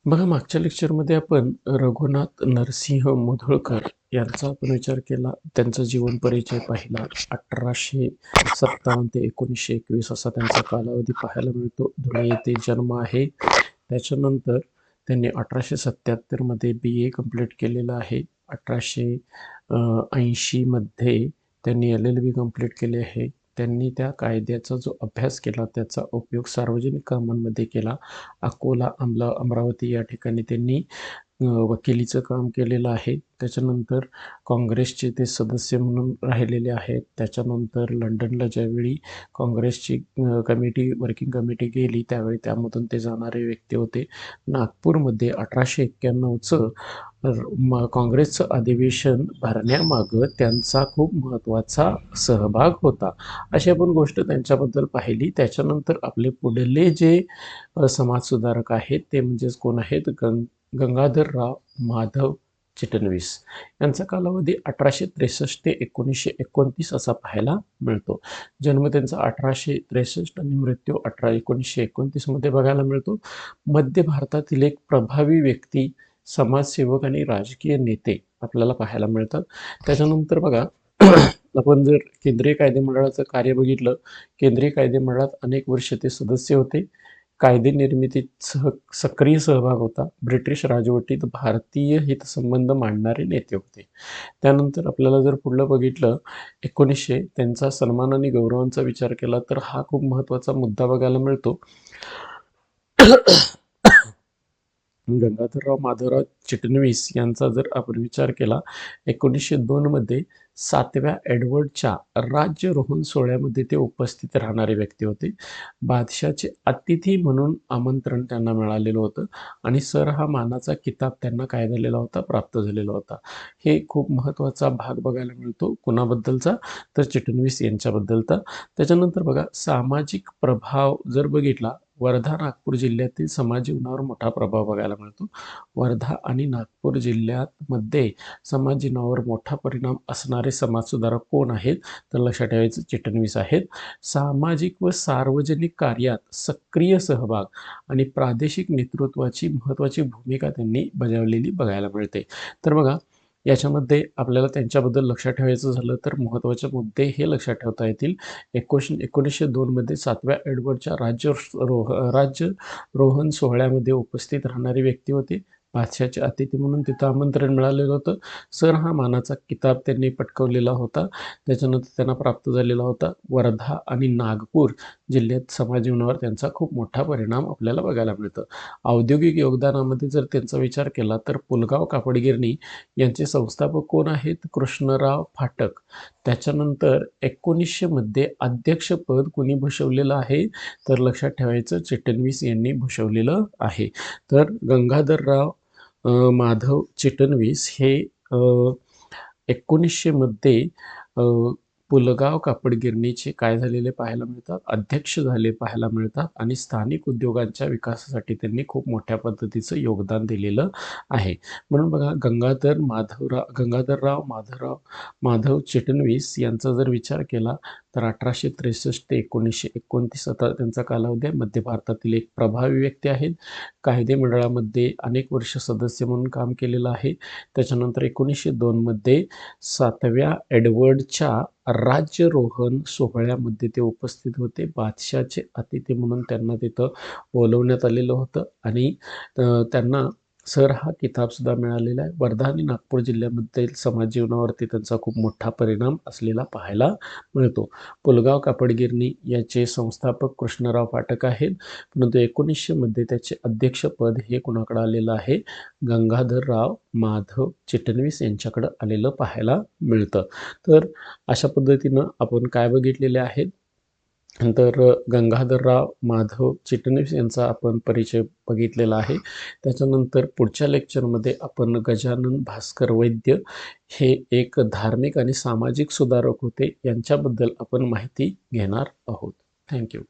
बघा, मागच्या लेक्चरमध्ये आपण रघुनाथ नरसिंह मुधोळकर यांचा आपण विचार केला. त्यांचा जीवन परिचय पाहिला. 1857 ते 1921 असा त्यांचा कालावधी पाहायला मिळतो. धुळे येथे जन्म आहे. त्याच्यानंतर त्यांनी 1877 बी ए कंप्लीट केलेलं आहे. 1880 मध्ये त्यांनी LLB कंप्लीट केले आहे. त्यांनी त्या कायद्याचा जो अभ्यास केला त्याचा उपयोग सार्वजनिक कामांमध्ये केला. अकोला, अमरावती या ठिकाणी त्यांनी वकिलीचं काम केलेलं आहे. त्याच्यानंतर काँग्रेसचे ते सदस्य म्हणून राहिलेले आहेत. त्याच्यानंतर लंडनला ज्यावेळी काँग्रेसची वर्किंग कमिटी गेली त्यावेळी त्यामधून ते जाणारे व्यक्ती होते. नागपूरमध्ये 1891चं काँग्रेसचं अधिवेशन भरण्यामागं त्यांचा खूप महत्त्वाचा सहभाग होता. अशी आपण गोष्ट त्यांच्याबद्दल पाहिली. त्याच्यानंतर आपले पुढले जे समाजसुधारक आहेत ते म्हणजेच कोण आहेत, गंगाधरराव माधव चिटणवीस यांचा कालावधी 1863 ते 1929 असा पाहायला मिळतो. जन्म त्यांचा 1863 आणि मृत्यू 1929 मध्ये बघायला मिळतो. मध्य भारतातील एक प्रभावी व्यक्ती, समाजसेवक आणि राजकीय नेते आपल्याला पाहायला मिळतात. त्याच्यानंतर बघा आपण जर केंद्रीय कायदेमंडळाचं कार्य बघितलं, केंद्रीय कायदेमंडळात अनेक वर्ष ते सदस्य होते. कायदे निर्मितीत सक्रिय सहभाग होता. ब्रिटिश राजवटीत भारतीय हितसंबंध मांडणारे नेते होते. त्यानंतर आपल्याला जर पुढलं बघितलं, 1900 त्यांचा सन्मान आणि गौरवांचा विचार केला तर हा खूप महत्त्वाचा मुद्दा बघायला मिळतो. गंगाधरराव माधवराव चिटणवीस यांचा जर आपण विचार केला, 1902 मध्ये 7व्या एडवर्डच्या राज्यारोहण सोहळ्यामध्ये ते उपस्थित राहणारे व्यक्ती होते. बादशाहचे अतिथी म्हणून आमंत्रण त्यांना मिळालेलं होतं आणि सर हा मानाचा किताब त्यांना काय झालेला होता, प्राप्त झालेला होता. हे खूप महत्त्वाचा भाग बघायला मिळतो. कुणाबद्दलचा तर चिटणवीस यांच्याबद्दलचा. त्याच्यानंतर बघा, सामाजिक प्रभाव जर बघितला, वर्धा नागपूर जिल्ह्यातील समाज जीवनावर मोठा प्रभाव बघायला मिळतो. वर्धा आणि नागपूर जिल्ह्यामध्ये समाज जीवनावर मोठा परिणाम असणारे समाजसुधारक कोण आहेत तर लक्षात ठेवायचं, चिटणवीस आहेत. सामाजिक व सार्वजनिक कार्यात सक्रिय सहभाग आणि प्रादेशिक नेतृत्वाची महत्त्वाची भूमिका त्यांनी बजावलेली बघायला मिळते. तर बघा, याच्यामध्ये आपल्याला त्यांच्याबद्दल लक्षात ठेवायचं झालं तर महत्त्वाचे मुद्दे हे लक्षात ठेवता येतील. 1902 मध्ये 7व्या एडवर्डच्या राज्यारोहण सोहळ्यामध्ये उपस्थित राहणारे व्यक्ती होते. बादशाहचे अतिथी म्हणून तिथं आमंत्रण मिळालेलं होतं. सर हा मानाचा किताब त्यांनी पटकावलेला होता. त्याच्यानंतर त्यांना प्राप्त झालेला होता. वर्धा आणि नागपूर जिल्ह्यात समाज जीवनावर त्यांचा खूप मोठा परिणाम आपल्याला बघायला मिळतो. औद्योगिक योगदानामध्ये जर त्यांचा विचार केला तर पुलगाव कापडगिरणी यांचे संस्थापक कोण आहेत, कृष्णराव फाटक. त्याच्यानंतर 1900 मध्ये अध्यक्षपद कुणी भूषवलेलं आहे तर लक्षात ठेवायचं, चिटणवीस यांनी भूषवलेलं आहे. तर गंगाधरराव माधव चिटणवीस हे 1900 मध्ये पुलगाव कापडगिरणीचे काय झालेले पाहायला मिळतात, अध्यक्ष झाले पाहायला मिळतात आणि स्थानिक उद्योगांच्या विकासासाठी त्यांनी खूप मोठ्या पद्धतीचं योगदान दिलेलं आहे. म्हणून बघा, गंगाधरराव माधव चिटणवीस यांचा जर विचार केला तर 1863 ते 1929 आता त्यांचा कालावधी आहे. मध्य भारतातील एक प्रभावी व्यक्ती आहेत. कायदेमंडळामध्ये अनेक वर्ष सदस्य म्हणून काम केलेलं आहे. त्याच्यानंतर 1902 मध्ये 7व्या एडवर्डच्या राज्यारोहण सोहळ्यामध्ये ते उपस्थित होते. बादशाहचे अतिथी म्हणून त्यांना तिथं बोलवण्यात आलेलं होतं आणि त्यांना सर हा किताबसुद्धा मिळालेला आहे. वर्धा आणि नागपूर जिल्ह्यामध्ये समाज जीवनावरती त्यांचा खूप मोठा परिणाम असलेला पाहायला मिळतो. पुलगाव कापडगिरणी याचे संस्थापक कृष्णराव फाटक आहेत, परंतु 1900 मध्ये त्याचे अध्यक्षपद हे कुणाकडे आलेलं आहे, गंगाधरराव माधव चिटणवीस यांच्याकडे आलेलं पाहायला मिळतं. तर अशा पद्धतीनं आपण काय बघितलेले आहेत तर गंगाधरराव माधव चिटणवीस यांचा आपण परिचय बघितलेला आहे. त्याच्यानंतर पुढच्या लेक्चरमध्ये आपण गजानन भास्कर वैद्य हे एक धार्मिक आणि सामाजिक सुधारक होते यांच्याबद्दल आपण माहिती घेणार आहोत. थँक्यू.